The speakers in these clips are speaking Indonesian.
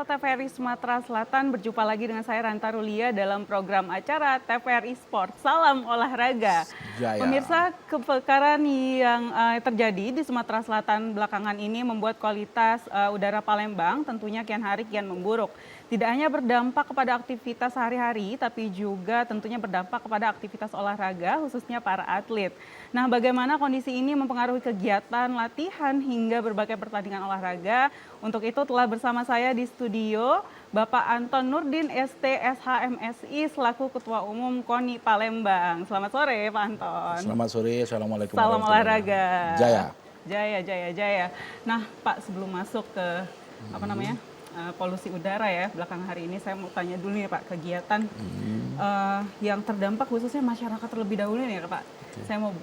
TVRI Sumatera Selatan, berjumpa lagi dengan saya Ranta Rulia dalam program acara TVRI Sport. Salam olahraga. Jaya. Pemirsa, kebakaran yang terjadi di Sumatera Selatan belakangan ini membuat kualitas udara Palembang tentunya kian hari kian memburuk. Tidak hanya berdampak kepada aktivitas sehari-hari, tapi juga tentunya berdampak kepada aktivitas olahraga, khususnya para atlet. Nah, bagaimana kondisi ini mempengaruhi kegiatan, latihan, hingga berbagai pertandingan olahraga? Untuk itu telah bersama saya di studio Bapak Anton Nurdin, ST, SHMSI, selaku Ketua Umum KONI Palembang. Selamat sore, Pak Anton. Selamat sore, Assalamualaikum Salam warahmatullahi olahraga. Jaya. Jaya. Nah, Pak, sebelum masuk ke polusi udara ya, belakangan hari ini saya mau tanya dulu nih Pak, kegiatan yang terdampak khususnya masyarakat terlebih dahulu nih ya Pak. Saya mau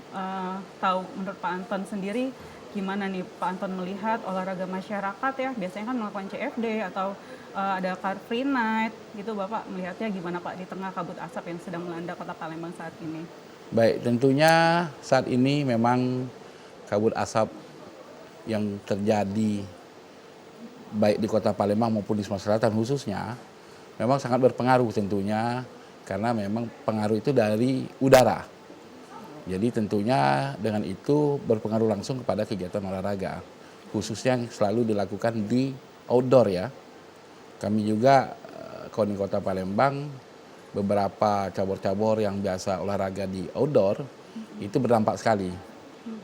tahu menurut Pak Anton sendiri gimana nih Pak Anton melihat olahraga masyarakat ya, biasanya kan melakukan CFD atau ada Car Free Night gitu, Bapak melihatnya gimana Pak di tengah kabut asap yang sedang melanda kota Palembang saat ini? Baik, tentunya saat ini memang kabut asap yang terjadi baik di kota Palembang maupun di Sumatera Selatan khususnya memang sangat berpengaruh tentunya, karena memang pengaruh itu dari udara. Jadi tentunya dengan itu berpengaruh langsung kepada kegiatan olahraga, khususnya yang selalu dilakukan di outdoor ya. Kami juga KONI Kota Palembang, beberapa cabur-cabur yang biasa olahraga di outdoor itu berdampak sekali.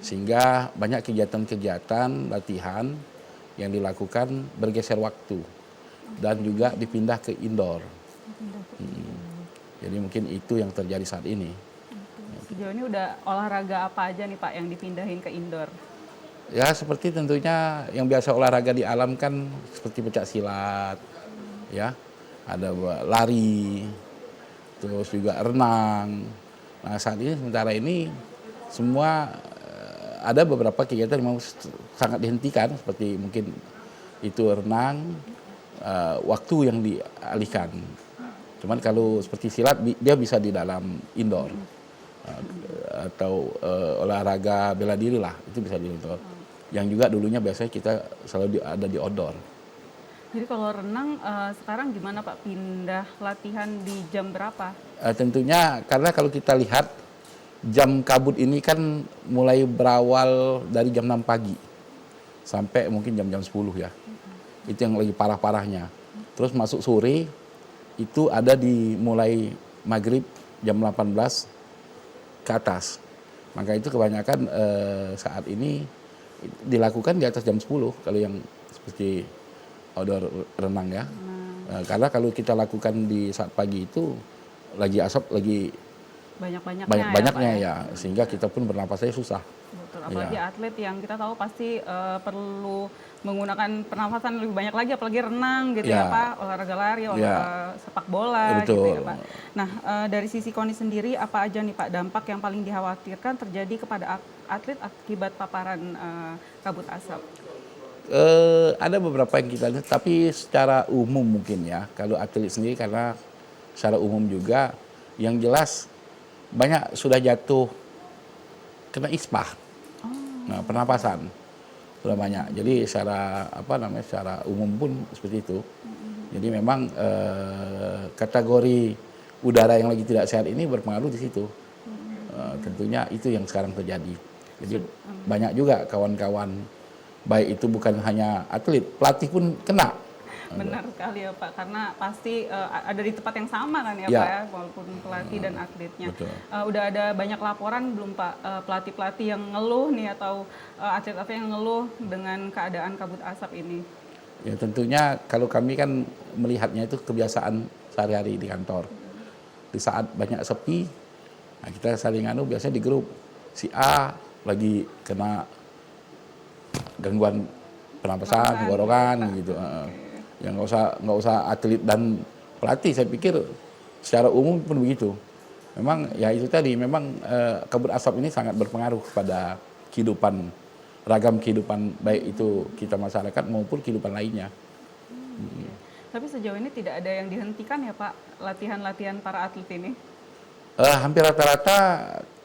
Sehingga banyak kegiatan-kegiatan latihan yang dilakukan bergeser waktu dan juga dipindah ke indoor. Jadi mungkin itu yang terjadi saat ini. Sejauh ini udah olahraga apa aja nih Pak yang dipindahin ke indoor? Ya seperti tentunya yang biasa olahraga di alam kan seperti pencak silat, ya, ada lari, terus juga renang. Nah saat ini sementara ini semua ada beberapa kegiatan yang mau sangat dihentikan, seperti mungkin itu renang, waktu yang dialihkan. Cuman kalau seperti silat dia bisa di dalam indoor, atau olahraga bela diri lah, itu bisa di indoor. Yang juga dulunya biasanya kita selalu ada di outdoor. Jadi kalau renang sekarang gimana Pak, pindah latihan di jam berapa? Tentunya karena kalau kita lihat jam kabut ini kan mulai berawal dari jam 6 pagi sampai mungkin jam-jam 10 ya. Itu yang lagi parah-parahnya. Terus masuk sore itu ada di mulai maghrib jam 18 ke atas. Maka itu kebanyakan saat ini dilakukan di atas jam 10 kalau yang seperti outdoor renang ya. Karena kalau kita lakukan di saat pagi itu lagi asap, lagi banyak-banyaknya ya, sehingga kita pun bernapasnya susah. Betul, apalagi atlet yang kita tahu pasti perlu menggunakan pernafasan lebih banyak lagi, apalagi renang gitu ya Pak, olahraga lari, olahraga sepak bola gitu ya Pak. Nah dari sisi KONI sendiri apa aja nih Pak dampak yang paling dikhawatirkan terjadi kepada atlet akibat paparan kabut asap? Ada beberapa yang kita lihat, tapi secara umum mungkin ya, kalau atlet sendiri karena secara umum juga yang jelas banyak sudah jatuh kena ispa, nah pernapasan sudah banyak. Jadi secara umum pun seperti itu. Jadi memang kategori udara yang lagi tidak sehat ini berpengaruh di situ. Tentunya itu yang sekarang terjadi. Jadi banyak juga kawan-kawan, baik itu bukan hanya atlet, pelatih pun kena. Benar sekali ya Pak, karena pasti ada di tempat yang sama kan ya Pak ya, walaupun pelatih dan atletnya. Udah ada banyak laporan belum Pak, pelatih-pelatih yang ngeluh nih atau atlet-atlet yang ngeluh dengan keadaan kabut asap ini? Ya tentunya kalau kami kan melihatnya itu kebiasaan sehari-hari di kantor. Di saat banyak sepi, nah kita saling biasanya di grup, si A lagi kena gangguan pernapasan, tenggorokan gitu. Ya nggak usah atlet dan pelatih, saya pikir secara umum pun begitu. Memang ya itu tadi, memang kabut asap ini sangat berpengaruh pada ragam kehidupan baik itu kita masyarakat maupun kehidupan lainnya. Tapi sejauh ini tidak ada yang dihentikan ya Pak, latihan-latihan para atlet ini? Hampir rata-rata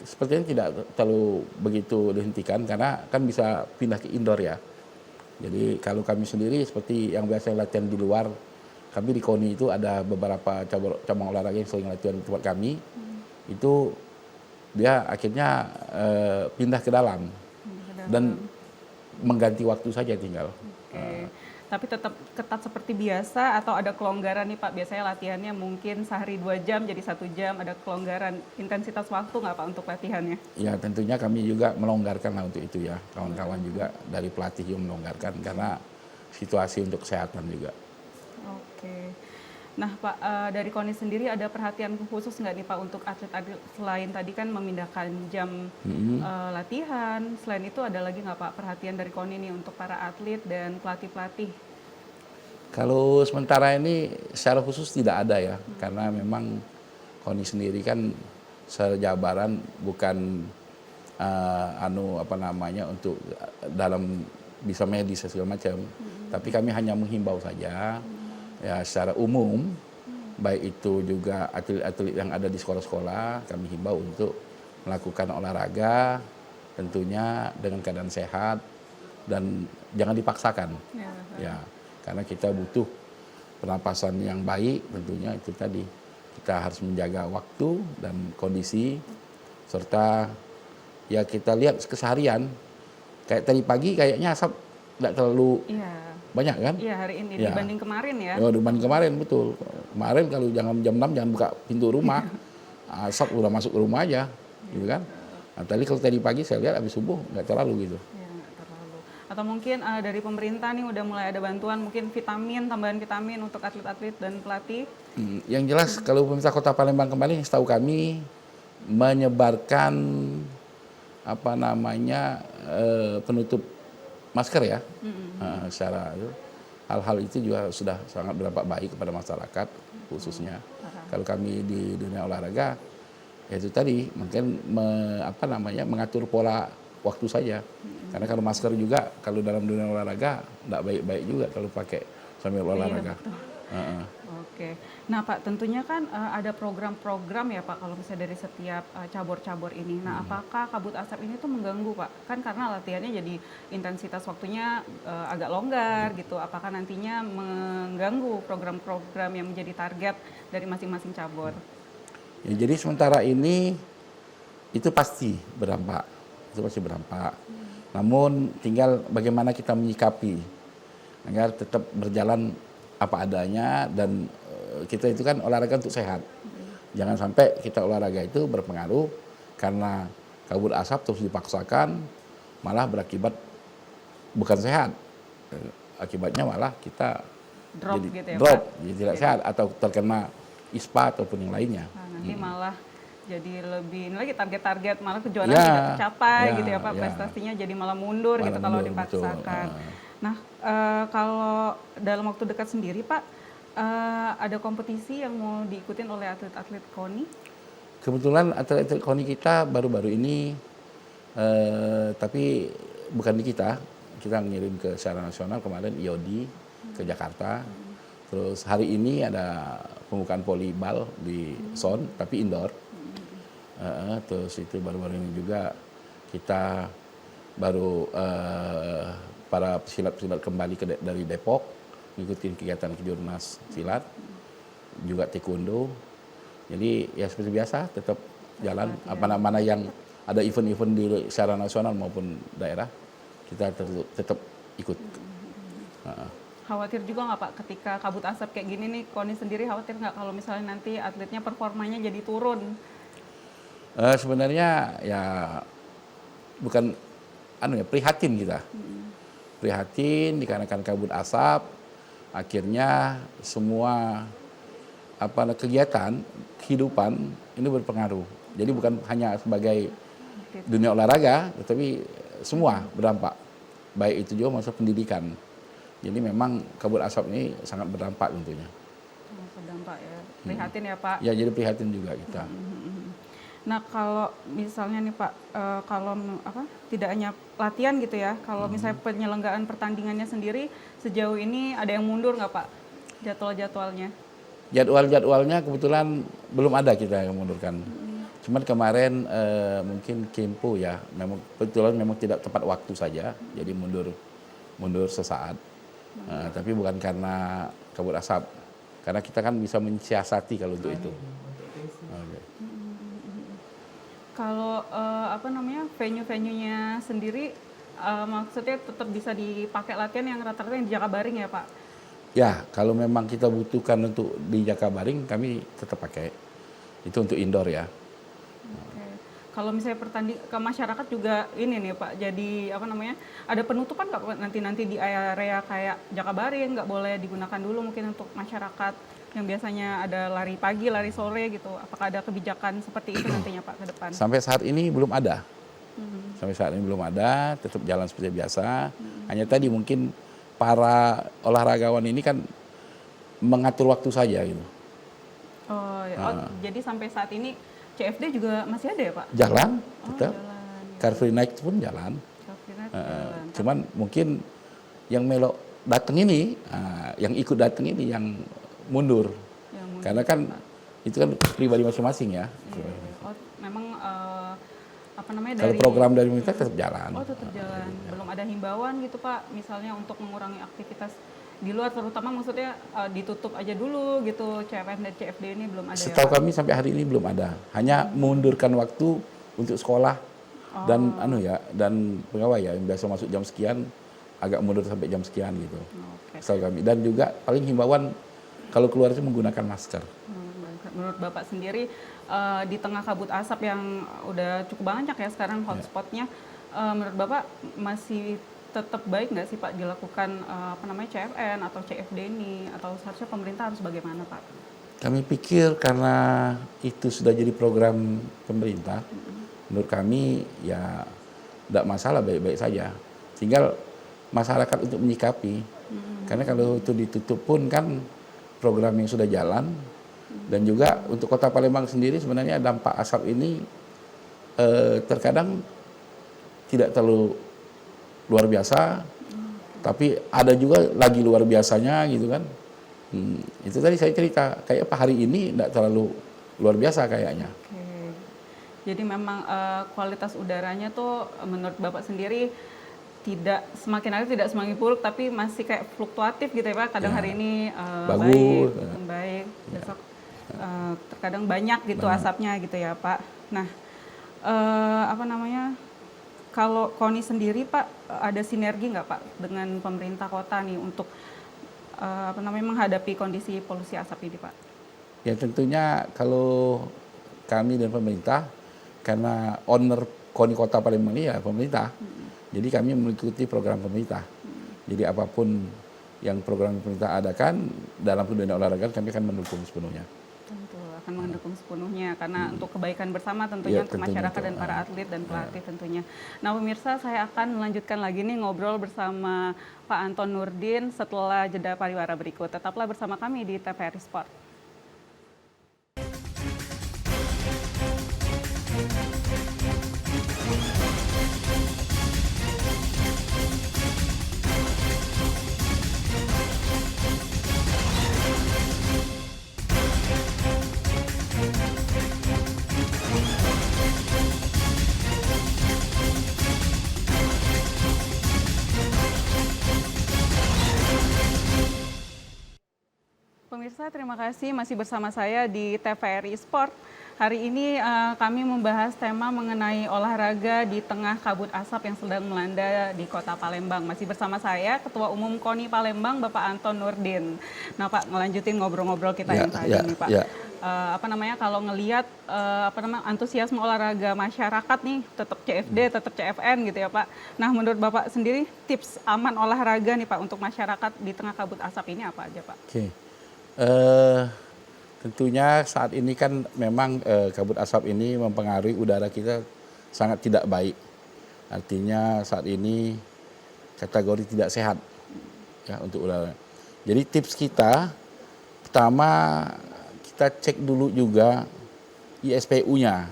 sepertinya tidak terlalu begitu dihentikan, karena kan bisa pindah ke indoor ya. Jadi kalau kami sendiri seperti yang biasa latihan di luar kami di KONI itu ada beberapa cabang olahraga yang sering latihan di tempat kami. Itu dia akhirnya pindah ke dalam dan mengganti waktu saja tinggal. Oke. Tapi tetap ketat seperti biasa atau ada kelonggaran nih Pak? Biasanya latihannya mungkin sehari 2 jam jadi 1 jam, ada kelonggaran intensitas waktu nggak Pak untuk latihannya? Ya tentunya kami juga melonggarkan lah untuk itu ya. Kawan-kawan juga dari pelatih juga melonggarkan karena situasi untuk kesehatan juga. Oke. Nah Pak, dari KONI sendiri ada perhatian khusus nggak nih Pak untuk atlet-atlet selain tadi kan memindahkan jam latihan, selain itu ada lagi nggak Pak perhatian dari KONI nih untuk para atlet dan pelatih-pelatih? Kalau sementara ini secara khusus tidak ada ya, karena memang KONI sendiri kan sejabaran bukan untuk dalam bisa medis segala macam. Tapi kami hanya menghimbau saja ya secara umum, baik itu juga atlet-atlet yang ada di sekolah-sekolah, kami himbau untuk melakukan olahraga tentunya dengan keadaan sehat dan jangan dipaksakan. Ya, karena kita butuh pernapasan yang baik, tentunya itu tadi. Kita harus menjaga waktu dan kondisi serta ya kita lihat keseharian. Kayak tadi pagi kayaknya asap tidak terlalu banyak kan? Iya, hari ini Ya. dibanding kemarin ya. Oh, dibanding kemarin betul. Kemarin kalau jam 6 jangan buka pintu rumah. Asap udah masuk ke rumah aja, gitu kan? Nah, tadi pagi saya lihat habis subuh nggak terlalu gitu. Ya, nggak terlalu. Atau mungkin dari pemerintah nih udah mulai ada bantuan mungkin vitamin, tambahan vitamin untuk atlet-atlet dan pelatih. Yang jelas kalau pemerintah Kota Palembang kembali, setahu kami menyebarkan penutup masker ya, secara hal-hal itu juga sudah sangat berdampak baik kepada masyarakat khususnya. Kalau kami di dunia olahraga, ya itu tadi mungkin mengatur pola waktu saja. Karena kalau masker juga kalau dalam dunia olahraga tidak baik-baik juga kalau pakai sambil olahraga. Oke. Nah Pak, tentunya kan ada program-program ya Pak kalau misalnya dari setiap cabur-cabur ini. Nah apakah kabut asap ini tuh mengganggu Pak? Kan karena latihannya jadi intensitas waktunya agak longgar gitu. Apakah nantinya mengganggu program-program yang menjadi target dari masing-masing cabur? Ya, jadi sementara ini itu pasti berdampak. Itu pasti berdampak. Namun tinggal bagaimana kita menyikapi agar tetap berjalan apa adanya dan kita itu kan olahraga untuk sehat. Jangan sampai kita olahraga itu berpengaruh karena kabut asap terus dipaksakan malah berakibat bukan sehat. Akibatnya malah kita drop, jadi tidak sehat atau terkena ISPA ataupun yang lainnya. Nah, nanti malah jadi lebih ini lagi target-target malah kejuaraan tidak tercapai gitu ya Pak, prestasinya jadi malah mundur gitu kalau dipaksakan. Nah, kalau dalam waktu dekat sendiri Pak, ada kompetisi yang mau diikutin oleh atlet-atlet KONI? Kebetulan atlet-atlet KONI kita baru-baru ini, tapi bukan di kita ngirim ke secara nasional kemarin IODI ke Jakarta. Terus hari ini ada pembukaan volleyball di SON, tapi indoor. Terus itu baru-baru ini juga kita baru para pesilat-pesilat kembali dari Depok, ngikutin kegiatan kejurnas silat, juga taekwondo. Jadi ya seperti biasa tetap jalan mana yang ada event-event di secara nasional maupun daerah, kita tetap ikut. Khawatir juga nggak Pak ketika kabut asap kayak gini nih, KONI sendiri khawatir nggak kalau misalnya nanti atletnya performanya jadi turun? Sebenarnya ya bukan prihatin kita. Prihatin dikarenakan kabut asap, akhirnya semua kegiatan kehidupan ini berpengaruh. Jadi bukan hanya sebagai dunia olahraga, tetapi semua berdampak. Baik itu juga masuk pendidikan. Jadi memang kabut asap ini sangat berdampak tentunya. Berdampak ya. Prihatin ya Pak. Ya jadi prihatin juga kita. Nah kalau misalnya nih Pak, kalau tidak hanya latihan gitu ya, kalau misalnya penyelenggaraan pertandingannya sendiri sejauh ini ada yang mundur nggak Pak jadwal-jadwalnya? Jadwal-jadwalnya kebetulan belum ada kita yang mundurkan. Cuman kemarin mungkin Kempo ya, kebetulan memang tidak tepat waktu saja, jadi mundur sesaat. Tapi bukan karena kabut asap. Karena kita kan bisa mensiasati kalau untuk itu. Oke. Kalau apa namanya venue-venuenya sendiri maksudnya tetap bisa dipakai latihan yang rata-rata yang di Jakabaring ya Pak? Ya, kalau memang kita butuhkan untuk di Jakabaring, kami tetap pakai. Itu untuk indoor ya. Oke. Kalau misalnya ke masyarakat juga ini nih Pak, jadi apa namanya, ada penutupan nggak Pak nanti di area kayak Jakabaring nggak boleh digunakan dulu mungkin untuk masyarakat yang biasanya ada lari pagi, lari sore gitu. Apakah ada kebijakan seperti itu nantinya Pak ke depan? Sampai saat ini belum ada. Sampai saat ini belum ada, tetap jalan seperti biasa. Hanya tadi mungkin para olahragawan ini kan mengatur waktu saja gitu. Oh, ya. Oh, jadi sampai saat ini CFD juga masih ada ya Pak? Jalan, Oh, tetap. jalan. Car Free Night pun jalan. Kira jalan. Cuman mungkin yang melok datang ini, yang ikut datang ini yang mundur. Yang mundur, Karena kan itu kan pribadi masing-masing ya. Iya. Oh, memang apa namanya Kalau dari program dari pemerintah tetap jalan. Oh, tetap jalan. Belum ada himbauan gitu Pak, misalnya untuk mengurangi aktivitas di luar terutama maksudnya ditutup aja dulu gitu CFN dan CFD ini belum ada ya Setahu Pak? kami sampai hari ini belum ada. Hanya mengundurkan waktu untuk sekolah dan dan pegawai ya yang biasa masuk jam sekian agak mundur sampai jam sekian gitu. Oke. Setahu kami. Dan juga paling himbauan kalau keluar itu menggunakan masker. Menurut Bapak sendiri di tengah kabut asap yang udah cukup banyak ya sekarang hotspotnya, menurut Bapak masih tetap baik nggak sih Pak dilakukan apa namanya CFN atau CFD ini atau seharusnya pemerintah harus bagaimana Pak? Kami pikir karena itu sudah jadi program pemerintah, menurut kami ya tidak masalah, baik-baik saja. Tinggal masyarakat untuk menyikapi. Karena kalau itu ditutup pun kan program yang sudah jalan. Dan juga untuk Kota Palembang sendiri sebenarnya dampak asap ini terkadang tidak terlalu luar biasa, tapi ada juga lagi luar biasanya gitu kan. Itu tadi saya cerita, kayak apa hari ini tidak terlalu luar biasa kayaknya. Oke. Jadi memang kualitas udaranya tuh menurut Bapak sendiri tidak semakin hari tidak semakin buruk tapi masih kayak fluktuatif gitu ya Pak. Kadang hari ini Bagus. baik, besok terkadang banyak gitu asapnya gitu ya Pak. Nah, apa namanya? Kalau KONI sendiri Pak ada sinergi nggak Pak dengan pemerintah kota nih untuk apa namanya menghadapi kondisi polusi asap ini Pak? Ya tentunya kalau kami dan pemerintah, karena owner KONI Kota Palembang ini ya pemerintah, jadi kami mengikuti program pemerintah. Jadi apapun yang program pemerintah adakan dalam dunia olahraga kami akan mendukung sepenuhnya. Tentu akan mendukung sepenuhnya karena untuk kebaikan bersama tentunya Ya, untuk tentunya masyarakat itu. dan para atlet dan pelatih tentunya. Nah pemirsa saya akan melanjutkan lagi nih ngobrol bersama Pak Anton Nurdin setelah jeda pariwara berikut. Tetaplah bersama kami di TVRI Sport. Pemirsa, terima kasih masih bersama saya di TVRI Sport. Hari ini kami membahas tema mengenai olahraga di tengah kabut asap yang sedang melanda di Kota Palembang. Masih bersama saya Ketua Umum KONI Palembang, Bapak Anton Nurdin. Nah Pak, ngelanjutin ngobrol-ngobrol kita yang tadi nih Pak. Apa namanya kalau ngelihat apa namanya antusiasme olahraga masyarakat nih tetap CFD, tetap CFN gitu ya Pak. Nah menurut Bapak sendiri tips aman olahraga nih Pak untuk masyarakat di tengah kabut asap ini apa aja Pak? Oke. Tentunya saat ini kan memang kabut asap ini mempengaruhi udara kita sangat tidak baik. Artinya saat ini kategori tidak sehat ya untuk udara. Jadi tips kita pertama kita cek dulu juga ISPU-nya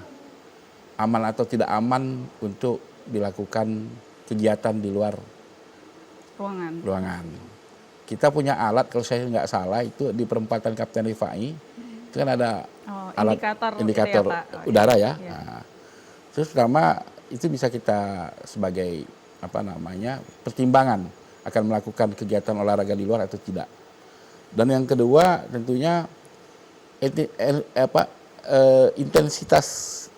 aman atau tidak aman untuk dilakukan kegiatan di luar ruangan. Kita punya alat kalau saya nggak salah itu di perempatan Kapten Rifai itu kan ada alat indikator gitu ya, Pak? udara ya. Iya. Nah, terus pertama itu bisa kita sebagai apa namanya pertimbangan akan melakukan kegiatan olahraga di luar atau tidak. Dan yang kedua tentunya intensitas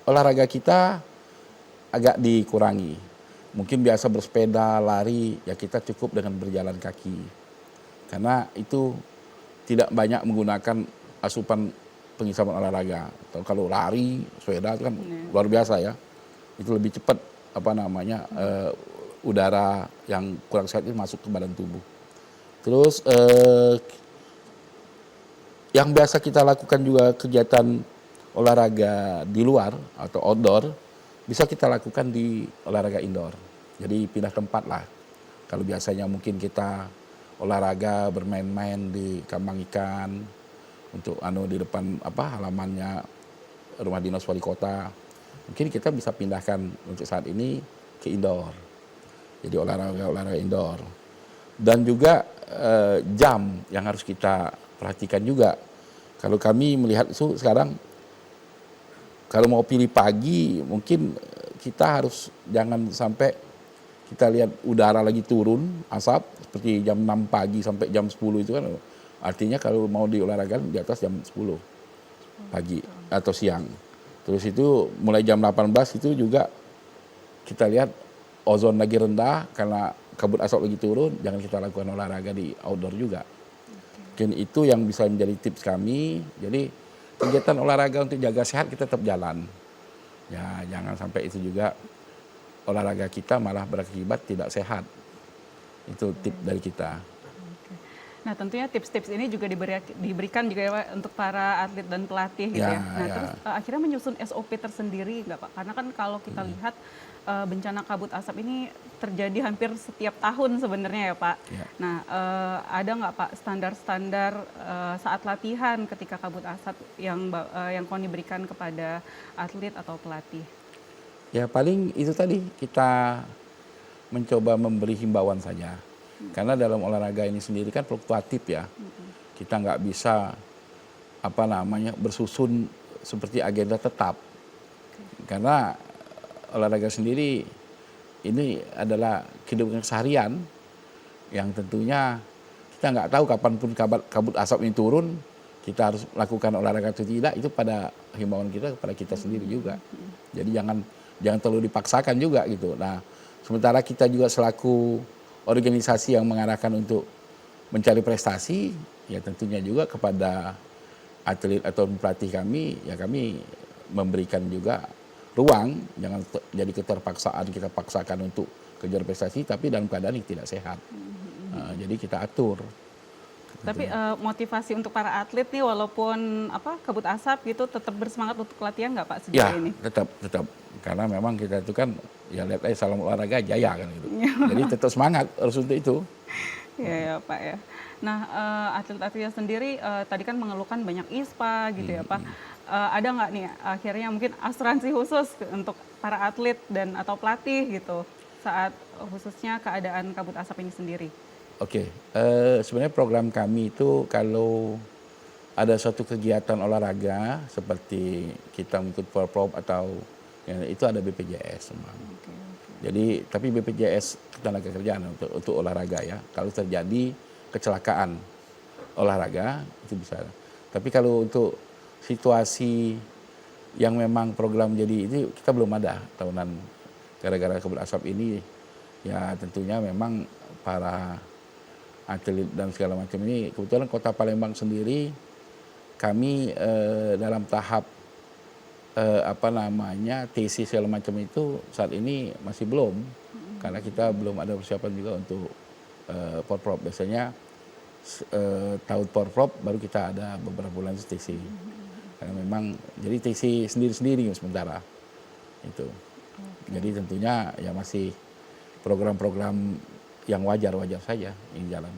olahraga kita agak dikurangi. Mungkin biasa bersepeda, lari, ya kita cukup dengan berjalan kaki. Karena itu tidak banyak menggunakan asupan pengisapan olahraga. Atau kalau lari, sepeda itu kan luar biasa ya. Itu lebih cepat udara yang kurang sehat itu masuk ke badan tubuh. Terus yang biasa kita lakukan juga kegiatan olahraga di luar atau outdoor, bisa kita lakukan di olahraga indoor. Jadi pindah tempat lah. Kalau biasanya mungkin kita olahraga bermain-main di kambang ikan untuk di depan halamannya rumah dinas wali kota. Mungkin kita bisa pindahkan untuk saat ini ke indoor. Jadi olahraga indoor. Dan juga jam yang harus kita perhatikan juga. Kalau kami melihat itu sekarang, kalau mau pilih pagi, mungkin kita harus jangan sampai kita lihat udara lagi turun, asap, seperti jam 6 pagi sampai jam 10 itu kan. Artinya kalau mau diolahraga di atas jam 10 pagi atau siang. Terus itu mulai jam 18 itu juga kita lihat ozon lagi rendah karena kabut asap lagi turun, jangan kita lakukan olahraga di outdoor juga. Mungkin itu yang bisa menjadi tips kami. Jadi kegiatan olahraga untuk jaga sehat kita tetap jalan. Ya, jangan sampai itu juga olahraga kita malah berakibat tidak sehat. Itu tips dari kita. Nah, tentunya tips-tips ini juga diberikan juga ya Pak untuk para atlet dan pelatih gitu ya. Nah, terus akhirnya menyusun SOP tersendiri nggak Pak? Karena kan kalau kita lihat bencana kabut asap ini terjadi hampir setiap tahun sebenarnya ya Pak. Ya. Nah, ada nggak Pak standar-standar saat latihan ketika kabut asap yang KONI berikan kepada atlet atau pelatih? Ya paling itu tadi kita mencoba memberi himbauan saja. Karena dalam olahraga ini sendiri kan fluktuatif ya. Kita nggak bisa bersusun seperti agenda tetap. Karena olahraga sendiri ini adalah kehidupan seharian yang tentunya kita nggak tahu kapanpun kabut asap ini turun, kita harus lakukan olahraga atau tidak, itu pada himbauan kita kepada kita sendiri juga. Jadi jangan terlalu dipaksakan juga gitu. Nah, sementara kita juga selaku organisasi yang mengarahkan untuk mencari prestasi, ya tentunya juga kepada atlet atau pelatih kami, ya kami memberikan juga ruang, jangan jadi keterpaksaan kita paksakan untuk kejar prestasi, tapi dalam keadaan yang tidak sehat. Jadi kita atur. Tapi motivasi untuk para atlet nih, walaupun kabut asap gitu, tetap bersemangat untuk latihan nggak Pak sejauh ini? Ya, tetap. Karena memang kita itu kan, ya lihat aja salam olahraga jaya kan gitu. Jadi tetap semangat harus untuk itu. Ya Pak ya. Nah, atlet-atletnya sendiri tadi kan mengeluhkan banyak ISPA gitu ya Pak. Ada nggak nih akhirnya mungkin asuransi khusus untuk para atlet dan atau pelatih gitu saat khususnya keadaan kabut asap ini sendiri? Oke, sebenarnya program kami itu kalau ada suatu kegiatan olahraga seperti kita mengikut Porprov atau ya, itu ada BPJS memang. Jadi tapi BPJS Ketenagakerjaan untuk olahraga ya. Kalau terjadi kecelakaan olahraga itu bisa. Tapi kalau untuk situasi yang memang program jadi itu kita belum ada tahunan gara-gara kabut asap ini, ya tentunya memang para atlet dan segala macam ini, kebetulan Kota Palembang sendiri kami dalam tahap TC segala macam itu saat ini masih belum, karena kita belum ada persiapan juga untuk Porprov. Biasanya tahun Porprov baru kita ada beberapa bulan TC. Karena memang jadi TC sendiri-sendiri sementara itu. Jadi tentunya ya masih program-program yang wajar-wajar saja yang jalan.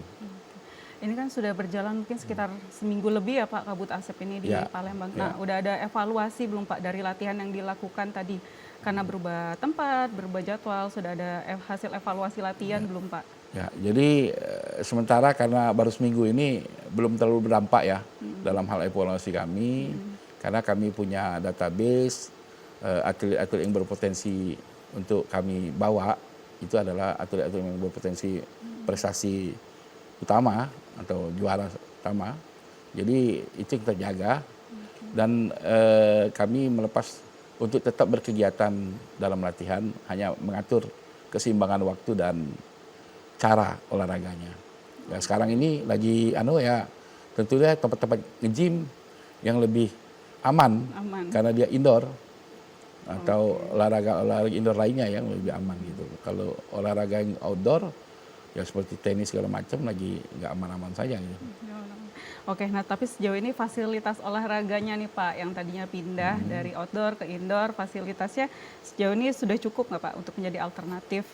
Ini kan sudah berjalan mungkin sekitar seminggu lebih ya Pak kabut asap ini di Palembang. Nah, udah ada evaluasi belum Pak dari latihan yang dilakukan tadi? Karena berubah tempat, berubah jadwal, sudah ada hasil evaluasi latihan belum Pak? Ya, jadi sementara karena baru seminggu ini belum terlalu berdampak ya dalam hal evaluasi kami, karena kami punya database atlet-atlet yang berpotensi untuk kami bawa itu adalah atlet-atlet yang berpotensi prestasi utama atau juara pertama. Jadi itu kita jaga dan kami melepas untuk tetap berkegiatan dalam latihan, hanya mengatur keseimbangan waktu dan cara olahraganya. Ya, sekarang ini lagi tentunya tempat-tempat nge-gym yang lebih aman, Aman. karena dia indoor atau olahraga indoor lainnya yang lebih aman gitu. Kalau olahraga yang outdoor ya seperti tenis segala macam lagi nggak aman-aman saja gitu. Oke, nah tapi sejauh ini fasilitas olahraganya nih Pak, yang tadinya pindah dari outdoor ke indoor, fasilitasnya sejauh ini sudah cukup nggak Pak untuk menjadi alternatif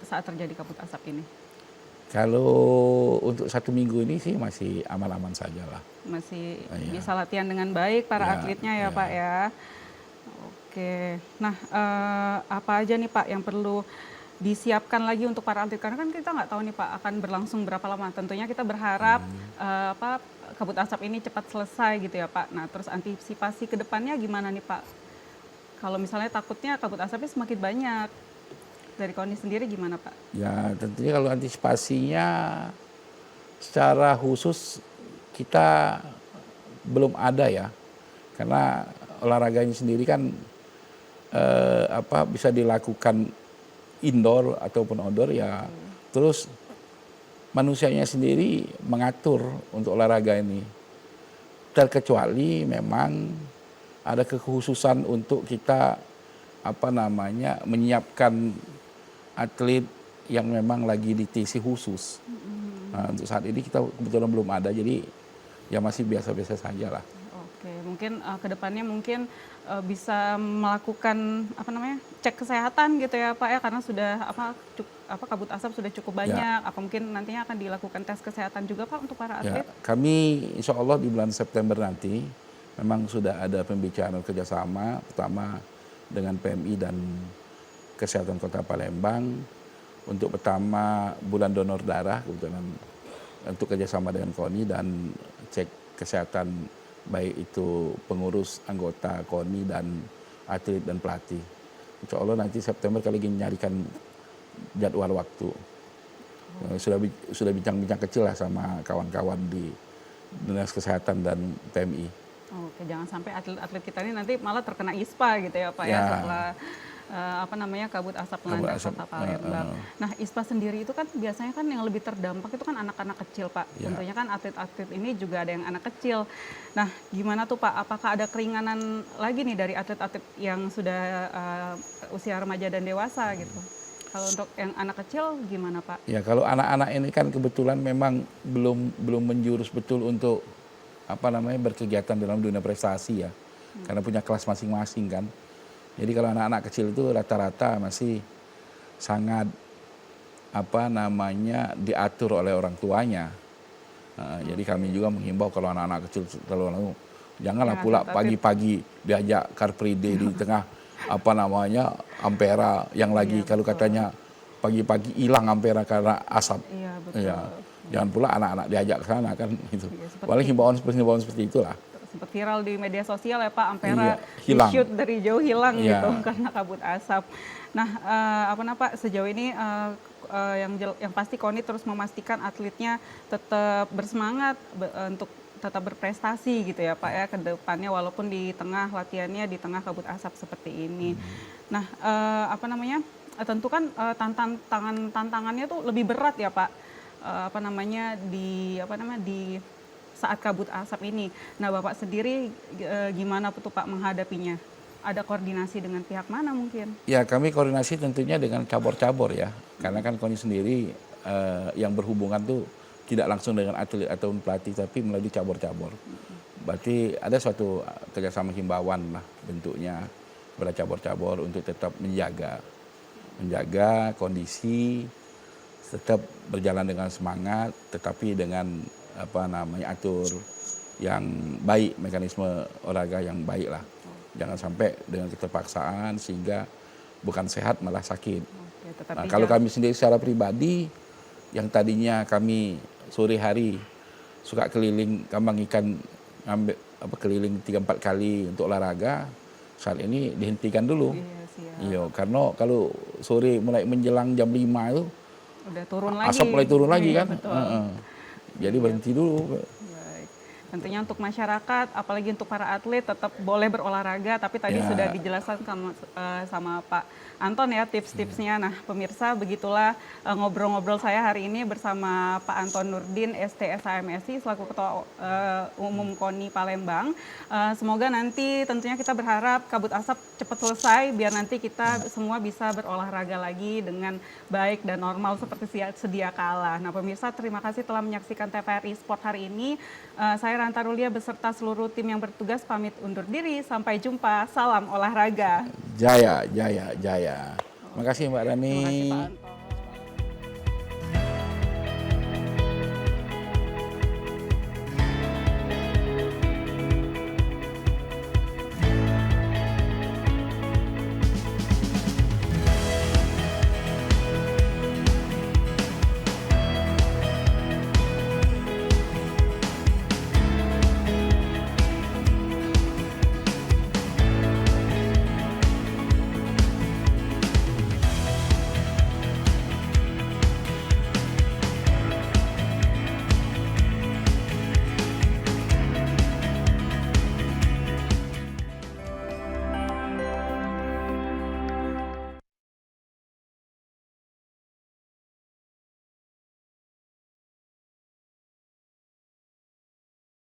saat terjadi kabut asap ini? Kalau untuk 1 minggu ini sih masih aman-aman saja lah. Masih Iya. bisa latihan dengan baik para Ya, atletnya ya ya. Pak ya? Oke, nah apa aja nih Pak yang perlu disiapkan lagi untuk para atlet, karena kan kita nggak tahu nih Pak akan berlangsung berapa lama. Tentunya kita berharap kabut asap ini cepat selesai gitu ya Pak. Nah terus antisipasi ke depannya gimana nih Pak? Kalau misalnya takutnya kabut asapnya semakin banyak, dari KONI sendiri gimana Pak? Ya tentunya kalau antisipasinya secara khusus kita belum ada ya, karena olahraganya sendiri kan bisa dilakukan indoor ataupun outdoor ya. Terus manusianya sendiri mengatur untuk olahraga ini. Terkecuali memang ada kekhususan untuk kita menyiapkan atlet yang memang lagi di TC khusus. Nah, untuk saat ini kita kebetulan belum ada, jadi ya masih biasa-biasa saja lah. Oke, mungkin kedepannya mungkin bisa melakukan cek kesehatan gitu ya Pak ya, karena sudah kabut asap sudah cukup banyak. Apa mungkin nantinya akan dilakukan tes kesehatan juga Pak untuk para Ya, atlet? kami insya Allah di bulan September nanti memang sudah ada pembicaraan kerjasama pertama dengan PMI dan Kesehatan Kota Palembang untuk pertama bulan donor darah, kebetulan untuk kerjasama dengan KONI dan cek kesehatan baik itu pengurus anggota KONI dan atlet dan pelatih. Insya Allah nanti September kali ini nyarikan jadwal waktu. Sudah bincang-bincang kecil lah sama kawan-kawan di Dinas Kesehatan dan PMI. Oke, jangan sampai atlet-atlet kita ini nanti malah terkena ISPA gitu ya Pak ya, setelah kabut asap melanda Kota Palembang. Nah, ISPA sendiri itu kan biasanya kan yang lebih terdampak itu kan anak-anak kecil Pak. Ya. Tentunya kan atlet-atlet ini juga ada yang anak kecil. Nah, gimana tuh Pak? Apakah ada keringanan lagi nih dari atlet-atlet yang sudah usia remaja dan dewasa gitu? Kalau untuk yang anak kecil gimana Pak? Ya, kalau anak-anak ini kan kebetulan memang belum menjurus betul untuk berkegiatan dalam dunia prestasi ya. Karena punya kelas masing-masing kan. Jadi kalau anak-anak kecil itu rata-rata masih sangat diatur oleh orang tuanya. Jadi kami juga menghimbau kalau anak-anak kecil terlalu janganlah pula pagi-pagi diajak Car Free Day di tengah Ampera yang lagi kalau katanya pagi-pagi hilang Ampera karena asap. Iya, betul. Ya, jangan pula anak-anak diajak ke sana kan gitu. Iya, Paling himbauan seperti itulah. Sempat viral di media sosial ya Pak, Ampera hilang. di-shoot dari jauh hilang Iya. gitu karena kabut asap. Nah, Pak sejauh ini yang pasti KONI terus memastikan atletnya tetap bersemangat untuk tetap berprestasi gitu ya Pak ya ke depannya, walaupun di tengah latihannya di tengah kabut asap seperti ini. Nah, tentu kan tantangannya tuh lebih berat ya Pak. Di saat kabut asap ini. Nah, Bapak sendiri gimana tuh Pak menghadapinya? Ada koordinasi dengan pihak mana mungkin? Ya, kami koordinasi tentunya dengan cabur-cabur ya. Karena kan KONI sendiri yang berhubungan tuh tidak langsung dengan atlet ataupun pelatih, tapi melalui cabur-cabur. Berarti ada suatu kerjasama himbauan lah bentuknya pada cabur-cabur untuk tetap menjaga kondisi, tetap berjalan dengan semangat, tetapi dengan atur yang baik, mekanisme olahraga yang baik lah. Jangan sampai dengan keterpaksaan sehingga bukan sehat malah sakit. Nah, kalau kami sendiri secara pribadi yang tadinya kami sore hari suka keliling kambang ikan, keliling 3-4 kali untuk olahraga, saat ini dihentikan dulu. Iya, karena kalau sore mulai menjelang jam 5 itu udah turun lagi. Asap mulai turun lagi kan. Jadi berhenti dulu. Baik. Tentunya untuk masyarakat, apalagi untuk para atlet tetap boleh berolahraga, tapi tadi Ya. sudah dijelaskan sama Pak Anton ya tips-tipsnya. Nah pemirsa, begitulah ngobrol-ngobrol saya hari ini bersama Pak Anton Nurdin, STSAMSI, selaku Ketua Umum KONI Palembang. Semoga nanti tentunya kita berharap kabut asap cepat selesai, biar nanti kita semua bisa berolahraga lagi dengan baik dan normal seperti sedia kala. Nah pemirsa, terima kasih telah menyaksikan TVRI Sport hari ini. Saya Ranta Rulia beserta seluruh tim yang bertugas pamit undur diri. Sampai jumpa. Salam olahraga. Jaya, jaya, jaya. Terima kasih Mbak Rani. Terima kasih Pak Anton.